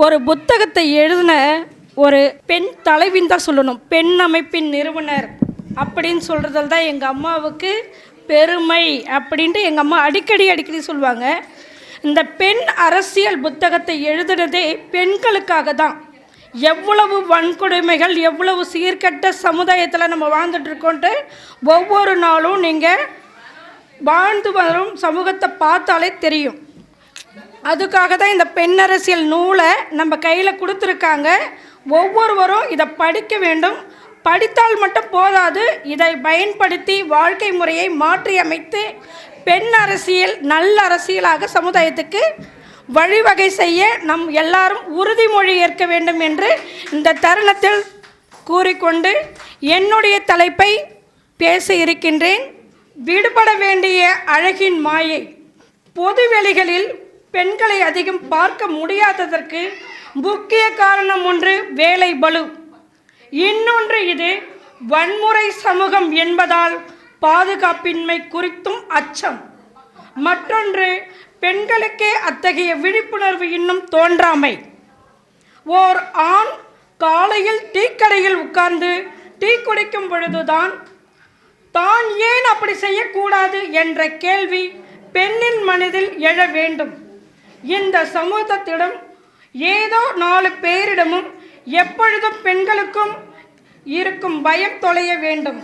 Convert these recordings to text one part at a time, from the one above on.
ஒரு புத்தகத்தை எழுதின ஒரு பெண் தலைவின்னு தான் சொல்லணும். பெண் அமைப்பின் நிறுவனர் அப்படின்னு சொல்கிறதில் தான் எங்கள் அம்மாவுக்கு பெருமை அப்படின்ட்டு எங்கள் அம்மா அடிக்கடி சொல்லுவாங்க. இந்த பெண் அரசியல் புத்தகத்தை எழுதுனதே பெண்களுக்காக தான். எவ்வளவு வன்கொடுமைகள், எவ்வளவு சீர்கெட்ட சமுதாயத்தில் நம்ம வாழ்ந்துட்டுருக்கோன்ட்டு ஒவ்வொரு நாளும் நீங்கள் வாழ்ந்து வரும் சமூகத்தை பார்த்தாலே தெரியும். அதுக்காக தான் இந்த பெண் அரசியல் நூலை நம்ம கையில் கொடுத்துருக்காங்க. ஒவ்வொருவரும் இதை படிக்க வேண்டும். படித்தால் மட்டும் போதாது, இதை பயன்படுத்தி வாழ்க்கை முறையை மாற்றி அமைத்து பெண் அரசியல் நல்ல அரசியலாக சமுதாயத்துக்கு வழிவகை செய்ய நம் எல்லாரும் உறுதிமொழி ஏற்க வேண்டும் என்று இந்த தருணத்தில் கூறிக்கொண்டு என்னுடைய தலைப்பை பேச இருக்கின்றேன். விடுபட வேண்டிய அழகின் மாயை. பொதுவெளிகளில் பெண்களை அதிகம் பார்க்க முடியாததற்கு முக்கிய காரணம் ஒன்று வேலை பளு, இன்னொன்று இது வன்முறை சமூகம் என்பதால் பாதுகாப்பின்மை குறித்தும் அச்சம், மற்றொன்று பெண்களுக்கே அத்தகைய விழிப்புணர்வு இன்னும் தோன்றாமை. ஓர் ஆண் காலையில் டீக்கடையில் உட்கார்ந்து டீ குடிக்கும் பொழுதுதான் தான் ஏன் அப்படி செய்யக்கூடாது என்ற கேள்வி பெண்ணின் மனதில் எழ வேண்டும். இந்த சமூகத்திடம் ஏதோ 4 பேரிடமும் எப்பொழுதும் பெண்களுக்கும் இருக்கும் பயம் தொலைய வேண்டும்.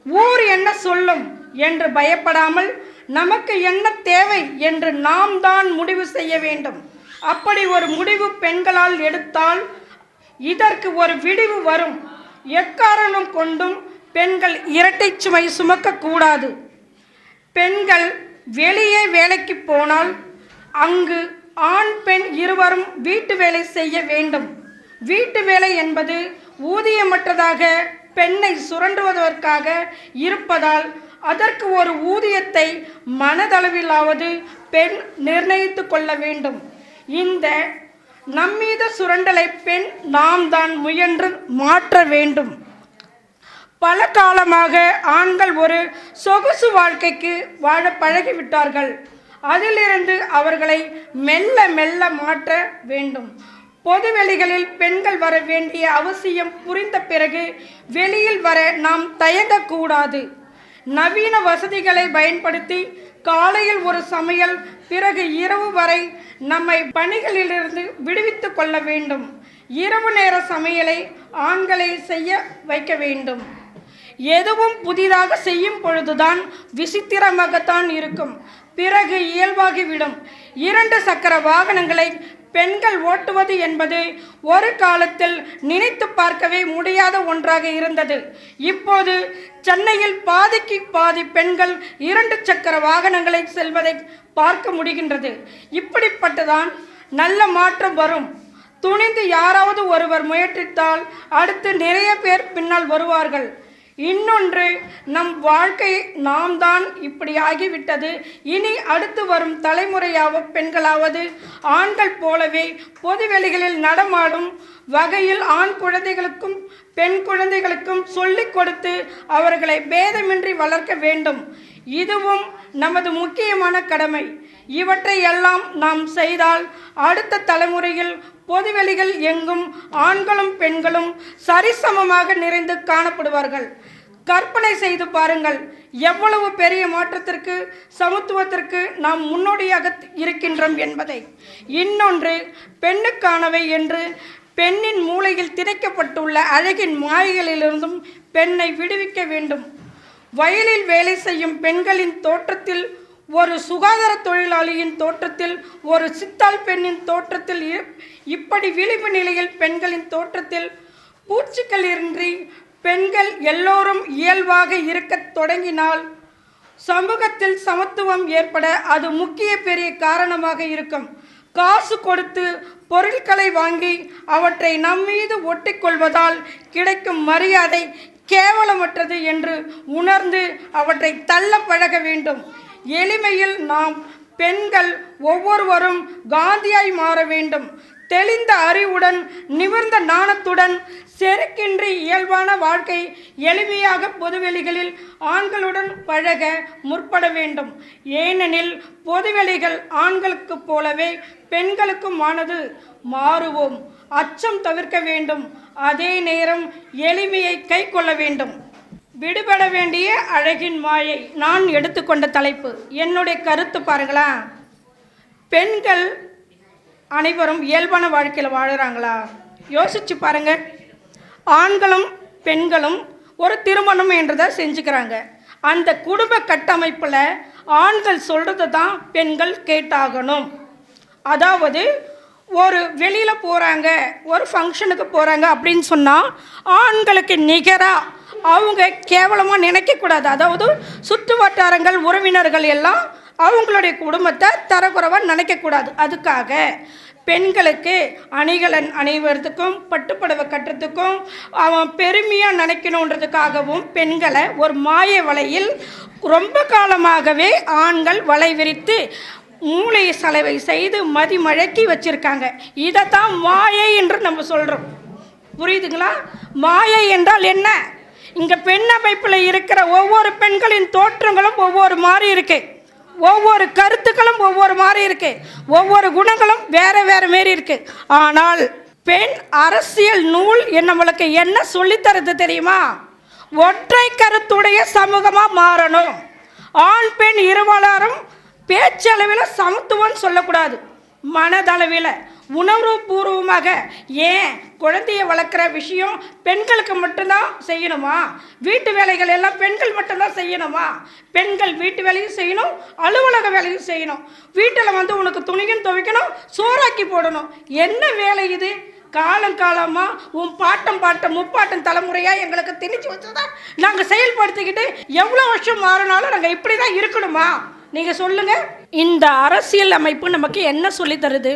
ஊர் என்ன சொல்லும் என்று பயப்படாமல் நமக்கு என்ன தேவை என்று நாம் தான் முடிவு செய்ய வேண்டும். அப்படி ஒரு முடிவு பெண்களால் எடுத்தால் இதற்கு ஒரு விடிவு வரும். எக்காரணம் கொண்டும் பெண்கள் இரட்டை சுமை சுமக்கக்கூடாது. பெண்கள் வெளியே வேலைக்கு போனால் அங்கு ஆண் பெண் இருவரும் வீட்டு வேலை செய்ய வேண்டும். வீட்டு வேலை என்பது ஊதியமற்றதாக பெண்ணை சுரண்டுவதற்காக இருப்பதால் அதற்கு ஒரு ஊதியத்தை மனதளவிலாவது பெண் நிர்ணயித்து கொள்ள வேண்டும். இந்த நம்மீது சுரண்டலை பெண் நாம் தான் முயன்று மாற்ற வேண்டும். பல காலமாக ஆண்கள் ஒரு சொகுசு வாழ்க்கைக்கு வாழ பழகிவிட்டார்கள். அதிலிருந்து அவர்களை மெல்ல மெல்ல மாற்ற வேண்டும். பொதுவெளிகளில் பெண்கள் வர வேண்டிய அவசியம் புரிந்த பிறகு வெளியில் வர நாம் தயங்கக்கூடாது. நவீன வசதிகளை பயன்படுத்தி காலையில் ஒரு சமையல், பிறகு இரவு வரை நம்மை பணிகளிலிருந்து விடுவித்து கொள்ள வேண்டும். இரவு நேர சமையலை ஆண்களை செய்ய வைக்க வேண்டும். எதுவும் புதிதாக செய்யும் பொழுதுதான் விசித்திரமாகத்தான் இருக்கும், பிறகு இயல்பாகிவிடும். 2 சக்கர வாகனங்களை பெண்கள் ஓட்டுவது என்பது ஒரு காலத்தில் நினைத்து பார்க்கவே முடியாத ஒன்றாக இருந்தது. இப்போது சென்னையில் பாதிக்கு பாதி பெண்கள் 2 சக்கர வாகனங்களை செல்வதை பார்க்க முடிகின்றது. இப்படிப்பட்டதான் நல்ல மாற்றம் வரும். துணிந்து யாராவது ஒருவர் முயற்சித்தால் அடுத்து நிறைய பேர் பின்னால் வருவார்கள். இன்னொன்று, நம் வாழ்க்கை நாம் தான் இப்படி ஆகிவிட்டது. இனி அடுத்து வரும் தலைமுறையாவது பெண்களாவது ஆண்கள் போலவே பொதுவெளிகளில் நடமாடும் வகையில் ஆண் குழந்தைகளுக்கும் பெண் குழந்தைகளுக்கும் சொல்லிக் கொடுத்து அவர்களை பேதமின்றி வளர்க்க வேண்டும். இதுவும் நமது முக்கியமான கடமை. இவற்றை எல்லாம் நாம் செய்தால் அடுத்த தலைமுறையில் பொதுவெளிகள் எங்கும் ஆண்களும் பெண்களும் சரிசமமாக நிறைந்து காணப்படுவார்கள். கற்பனை செய்து பாருங்கள், எவ்வளவு பெரிய மாற்றத்திற்கு, சமத்துவத்திற்கு நாம் முன்னோடியாக இருக்கின்றோம் என்பதை. இன்னொன்று, பெண்ணுக்கானவை என்று பெண்ணின் மூளையில் திணிக்கப்பட்டுள்ள அழகின் மாயைகளிலிருந்தும் பெண்ணை விடுவிக்க வேண்டும். வயலில் வேலை செய்யும் பெண்களின் தோற்றத்தில், ஒரு சுகாதார தொழிலாளியின் தோற்றத்தில், ஒரு சித்தாள் பெண்ணின் தோற்றத்தில், இப்படி விளிம்பு நிலையில் பெண்களின் தோற்றத்தில் பூச்சிகள் இன்றி பெண்கள் எல்லோரும் இயல்பாக இருக்க தொடங்கினால் சமூகத்தில் சமத்துவம் ஏற்பட அது முக்கிய பெரிய காரணமாக இருக்கும். காசு கொடுத்து பொருட்களை வாங்கி அவற்றை நம்மீது ஒட்டிக்கொள்வதால் கிடைக்கும் மரியாதை கேவலமற்றது என்று உணர்ந்து அவற்றை தள்ள பழக வேண்டும். எளிமையில் நாம் பெண்கள் ஒவ்வொருவரும் காந்தியாய் மாற வேண்டும். தெளிந்த அறிவுடன் நிமிர்ந்த நாணத்துடன் செருக்கின்றி இயல்பான வாழ்க்கை எளிமையாக பொதுவெளிகளில் ஆண்களுடன் பழக முற்பட வேண்டும். ஏனெனில் பொதுவெளிகள் ஆண்களுக்கு போலவே பெண்களுக்குமானது. மாறுவோம். அச்சம் தவிர்க்க வேண்டும். அதே நேரம் எளிமையை கை கொள்ள வேண்டும். விடுபட வேண்டிய அழகின் மாயை. நான் எடுத்துக்கொண்ட தலைப்பு, என்னுடைய கருத்து பாருங்களேன். பெண்கள் அனைவரும் இயல்பான வாழ்க்கையில் வாழுறாங்களா? யோசிச்சு பாருங்க. ஆண்களும் பெண்களும் ஒரு திருமணம் என்றதை செஞ்சுக்கிறாங்க. அந்த குடும்ப கட்டமைப்பில் ஆண்கள் சொல்கிறது தான் பெண்கள் கேட்டாகணும். அதாவது ஒரு வெளியில் போகிறாங்க, ஒரு ஃபங்க்ஷனுக்கு போகிறாங்க அப்படின்னு சொன்னால் ஆண்களுக்கு நிகராக அவங்க கேவலமாக நினைக்கக்கூடாது. அதாவது சுற்று வட்டாரங்கள் உறவினர்கள் எல்லாம் அவங்களுடைய குடும்பத்தை தரக்குறைவாக நினைக்கக்கூடாது. அதுக்காக பெண்களுக்கு அணிகலன் அணிவதுக்கும் பட்டுப்புடவை கட்டுறதுக்கும் அவன் பெருமையாக நினைக்கணுன்றதுக்காகவும் பெண்களை ஒரு மாய வலையில் ரொம்ப காலமாகவே ஆண்கள் வலை விரித்து மூளை சலவை செய்து மதிமழக்கி வச்சுருக்காங்க. இதைத்தான் மாயை என்று நம்ம சொல்கிறோம். புரியுதுங்களா? மாயை என்றால் என்ன? இங்கே பெண் அமைப்பில் இருக்கிற ஒவ்வொரு பெண்களின் தோற்றங்களும் ஒவ்வொரு மாதிரி இருக்குது. ஒவ்வொரு கருத்துக்களும் ஒவ்வொரு மாதிரி இருக்குது. ஒவ்வொரு குணங்களும் வேறு வேறு மாரி இருக்குது. ஆனால் பெண் அரசியல் நூல் நம்மளுக்கு என்ன சொல்லித்தரது தெரியுமா? ஒற்றை கருத்துடைய சமூகமாக மாறணும். ஆண் பெண் இருவலாரும் பேச்சளவில் சமத்துவம் சொல்லக்கூடாது. மனதளவில் உணர்வுபூர்வமாக. ஏன் குழந்தையை வளர்க்குற விஷயம் பெண்களுக்கு மட்டும்தான் செய்யணுமா? வீட்டு வேலைகள் எல்லாம் பெண்கள் மட்டும்தான் செய்யணுமா? பெண்கள் வீட்டு வேலையும் செய்யணும், அலுவலக வேலையும் செய்யணும். வீட்டில் உனக்கு துணியும் துவைக்கணும், சோறாக்கி போடணும். என்ன வேலை இது? காலங்காலமாக உன் பாட்டம் முப்பாட்டம் தலைமுறையாக எங்களுக்கு திணிச்சு வச்சுதான் நாங்கள் செயல்படுத்திக்கிட்டு எவ்வளோ வருஷம் மாறினாலும் நாங்கள் இப்படி தான் இருக்கணுமா? நீங்கள் சொல்லுங்கள். இந்த அரசியல் அமைப்பு நமக்கு என்ன சொல்லி தருது?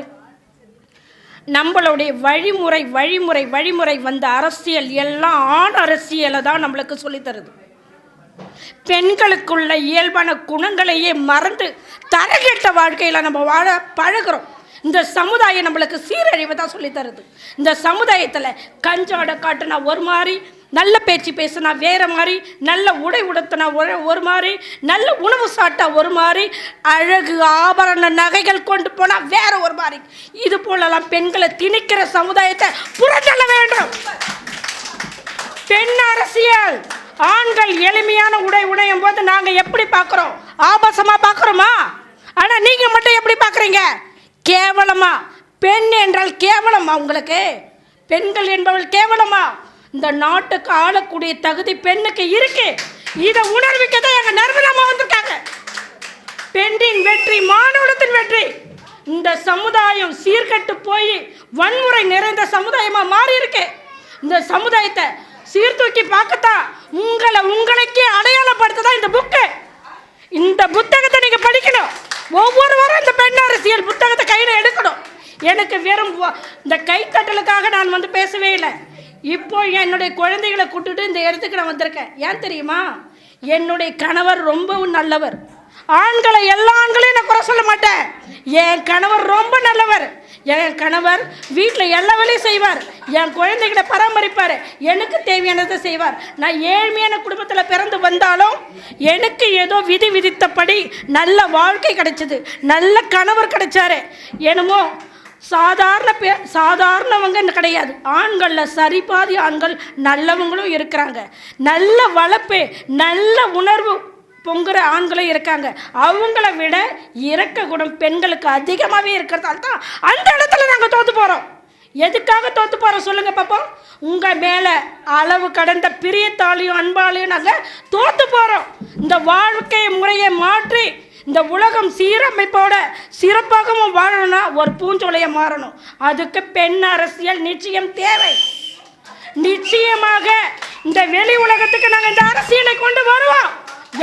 நம்மளுடைய வழிமுறை வந்த அரசியல் எல்லாம் ஆண் அரசியலை தான் நம்மளுக்கு சொல்லித்தருது. பெண்களுக்குள்ள இயல்பான குணங்களையே மறந்து தரகெட்ட வாழ்க்கையில் நம்ம வாழ பழகிறோம். இந்த சமுதாயம் நம்மளுக்கு சீரழிவை தான் சொல்லித்தருது. இந்த சமுதாயத்தில் கஞ்சாட காட்டுனா ஒரு மாதிரி, நல்ல பேச்சு பேசுனா வேறு மாதிரி, நல்ல உடை உடுத்தினா ஒரு மாதிரி, நல்ல உணவு சாப்பிட்டா ஒரு மாதிரி, அழகு ஆபரண நகைகள் கொண்டு போனால் வேற ஒரு மாதிரி. இது போலலாம் பெண்களை திணிக்கிற சமுதாயத்தை புறத்தள்ள வேண்டும். பெண் அரசியல். ஆண்கள் எளிமையான உடை உடையும் போது நாங்கள் எப்படி பார்க்குறோம்? ஆபாசமாக பார்க்குறோமா? ஆனால் நீங்கள் மட்டும் எப்படி பார்க்குறீங்க? கேவலமா. பெண் என்றால் கேவலமா உங்களுக்கு? பெண்கள் என்பவள் கேவலமா? இந்த நாட்டுக்கு ஆளக்கூடிய தகுதி பெண்ணுக்கு இருக்கு. இதை உணர்விக்க தான் எங்கள் நர்மலாமா வந்திருக்காங்க. பெண்ணின் வெற்றி மானுடத்தின் வெற்றி. இந்த சமுதாயம் சீர்கட்டு போய் வன்முறை நிறைந்த சமுதாயமாக மாறி இருக்கு. இந்த சமுதாயத்தை சீர்தூக்கி பார்க்கத்தான் உங்களுக்கே அடையாளப்படுத்ததான் இந்த புக்கு. இந்த புத்தகத்தை நீங்கள் படிக்கணும். ஒவ்வொருவரும் இந்த பெண் அரசியல் புத்தகத்தை கையில் எடுக்கணும். எனக்கு வெறும் இந்த கைத்தட்டலுக்காக நான் பேசவே இல்லை. இப்போ என்னுடைய குழந்தைகளை கூட்டுட்டு இந்த இடத்துக்கு நான் வந்திருக்கேன். ஏன் தெரியுமா? என்னுடைய கணவர் ரொம்பவும் நல்லவர். ஆண்களை எல்லா ஆண்களையும் நான் குறை சொல்ல மாட்டேன். என் கணவர் ரொம்ப நல்லவர். என் கணவர் வீட்டில் எல்லா வேலையும் செய்வார். என் குழந்தைகளை பராமரிப்பார். எனக்கு தேவையானதை செய்வார். நான் ஏழ்மையான குடும்பத்தில் பிறந்து வந்தாலும் எனக்கு ஏதோ விதி விதித்தபடி நல்ல வாழ்க்கை கிடைச்சது, நல்ல கணவர் கிடைச்சாரு. என்னமோ சாதாரணவங்க கிடையாது. ஆண்களில் சரிபாதி ஆண்கள் நல்லவங்களும் இருக்கிறாங்க. நல்ல வளர்ப்பு, நல்ல உணர்வு பொங்குற ஆண்களும் இருக்காங்க. அவங்கள விட இரக்க குணம் பெண்களுக்கு அதிகமாகவே இருக்கிறதால தான் அந்த இடத்துல நாங்கள் தோற்று போகிறோம். எதுக்காக தோற்று போகிறோம் சொல்லுங்க பார்ப்போம். உங்கள் மேலே அளவு கடந்த பிரியத்தாலையும் அன்பாலையும் நாங்கள் தோற்று போகிறோம். இந்த வாழ்க்கை முறையை மாற்றி இந்த உலகம் சீரமைப்போட சிறப்பாகவும் வாழணும்னா ஒரு பூஞ்சோலையை மாறணும். அதுக்கு பெண் அரசியல் நிச்சயம் தேவை. நிச்சயமாக இந்த வெளி உலகத்துக்கு நாங்கள் இந்த அரசியலை கொண்டு வருவோம்.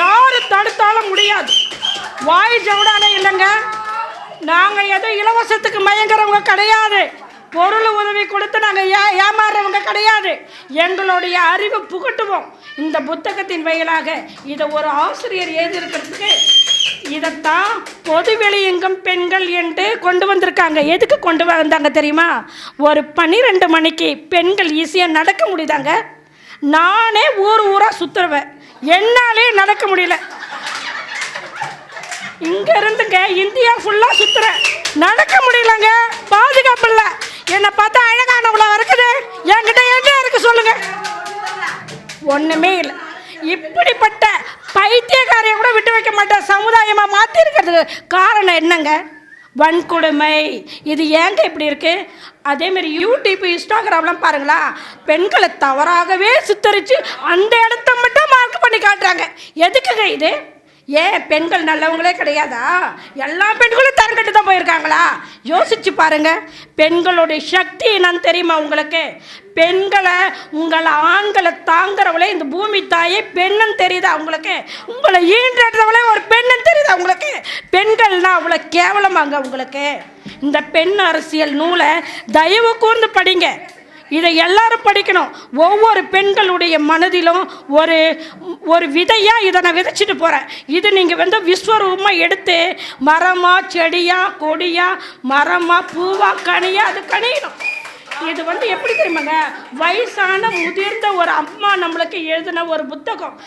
யாரு தடுத்தாலும் முடியாது. வாய் ஜவுடானே இல்லைங்க. நாங்கள் ஏதோ இலவசத்துக்கு மயங்குறவங்க கிடையாது. பொருள் உதவி கொடுத்து நாங்கள் ஏமாறுறவங்க கிடையாது. எங்களுடைய அறிவு புகட்டுவோம். இந்த புத்தகத்தின் வழியாக இதை ஒரு ஆசிரியர் எழுதியிருக்கிறதுக்கு இதைத்தான் பொதுவெளி எங்கும் பெண்கள் என்று கொண்டு வந்திருக்காங்க. எதுக்கு கொண்டு வந்தாங்க தெரியுமா? ஒரு 12 மணிக்கு பெண்கள் ஈஸியாக நடக்க முடியுதாங்க. நானே ஊராக சுற்றுருவேன், என்னாலே நடக்க முடியல. இங்கே இருந்துங்க இந்தியா ஃபுல்லாக சுற்றுறேன், நடக்க முடியலங்க, பாதுகாப்பு இல்லை. என்னை பார்த்தா அழகானவளா இருக்குது, என்கிட்ட என்ன இருக்கு சொல்லுங்க? ஒன்றுமே இல்லை. இப்படிப்பட்ட பைத்தியக்காரையை கூட விட்டு வைக்க மாட்டேன். சமுதாயமாக மாற்றி இருக்கிறதுக்கு காரணம் என்னங்க? வன்கொடுமை. இது ஏங்க இப்படி இருக்குது? அதேமாரி யூடியூப் இன்ஸ்டாகிராம்லாம் பாருங்களா, பெண்களை தவறாகவே சித்தரித்து அந்த இடத்த மட்டும் மார்க் பண்ணி காட்டுறாங்க. எதுக்குங்க இது? ஏன் பெண்கள் நல்லவங்களே கிடையாதா? எல்லா பெண்களும் தரங்கட்டு தான் போயிருக்காங்களா? யோசிச்சு பாருங்க. பெண்களுடைய சக்தி என்னன்னு தெரியுமா உங்களுக்கு? பெண்களை, உங்களை ஆண்களை தாங்கிறவளே இந்த பூமி தாயே பெண்ணுன்னு தெரியுதா உங்களுக்கு? உங்களை ஈன்றவளே ஒரு பெண்ணுன்னு தெரியுதா உங்களுக்கு? பெண்கள்னா அவ்வளோ கேவலமாங்க உங்களுக்கு? இந்த பெண் அரசியல் நூலை தயவு கூர்ந்து படிங்க. இதை எல்லாரும் படிக்கணும். ஒவ்வொரு பெண்களுடைய மனதிலும் ஒரு விதையாக இதை நான் விதைச்சிட்டு போகிறேன். இது நீங்கள் விஸ்வரூபமாக எடுத்து மரமா செடியா கொடியா மரமா பூவா கனியா அது கனியணும். இது எப்படி தெரியுமாங்க? வயசான முதிர்ந்த ஒரு அம்மா நம்மளுக்கு எழுதின ஒரு புத்தகம்.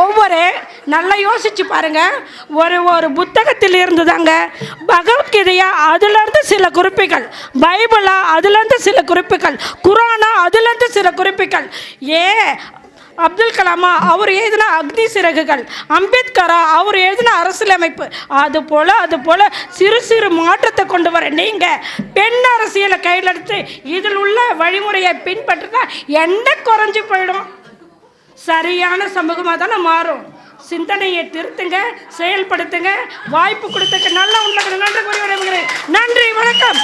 ஒவ்வொரு நல்லா யோசிச்சு பாருங்க. ஒரு புத்தகத்தில் இருந்து தாங்க பகவத்கீதையா அதுலேருந்து சில குறிப்புகள், பைபிளா அதுலேருந்து சில குறிப்புகள், குரானா அதுலேருந்து சில குறிப்புகள், அப்துல் கலாமா அவர் எழுதின அக்னி சிறகுகள், அம்பேத்கரா அவர் எழுதின அரசியலமைப்பு, அது போல் சிறு சிறு மாற்றத்தை கொண்டு வர நீங்கள் பெண் அரசியலை கையில் எடுத்து இதில் உள்ள வழிமுறையை பின்பற்றினா என்ன குறைஞ்சி போயிடும்? சரியான சமூகமாக தானே மாறும். சிந்தனையை திருத்துங்க, செயல்படுத்துங்க. வாய்ப்பு கொடுத்துக்க நல்ல உள்ள நன்றி கூறி விடைபெறுகிறேன். நன்றி, வணக்கம்.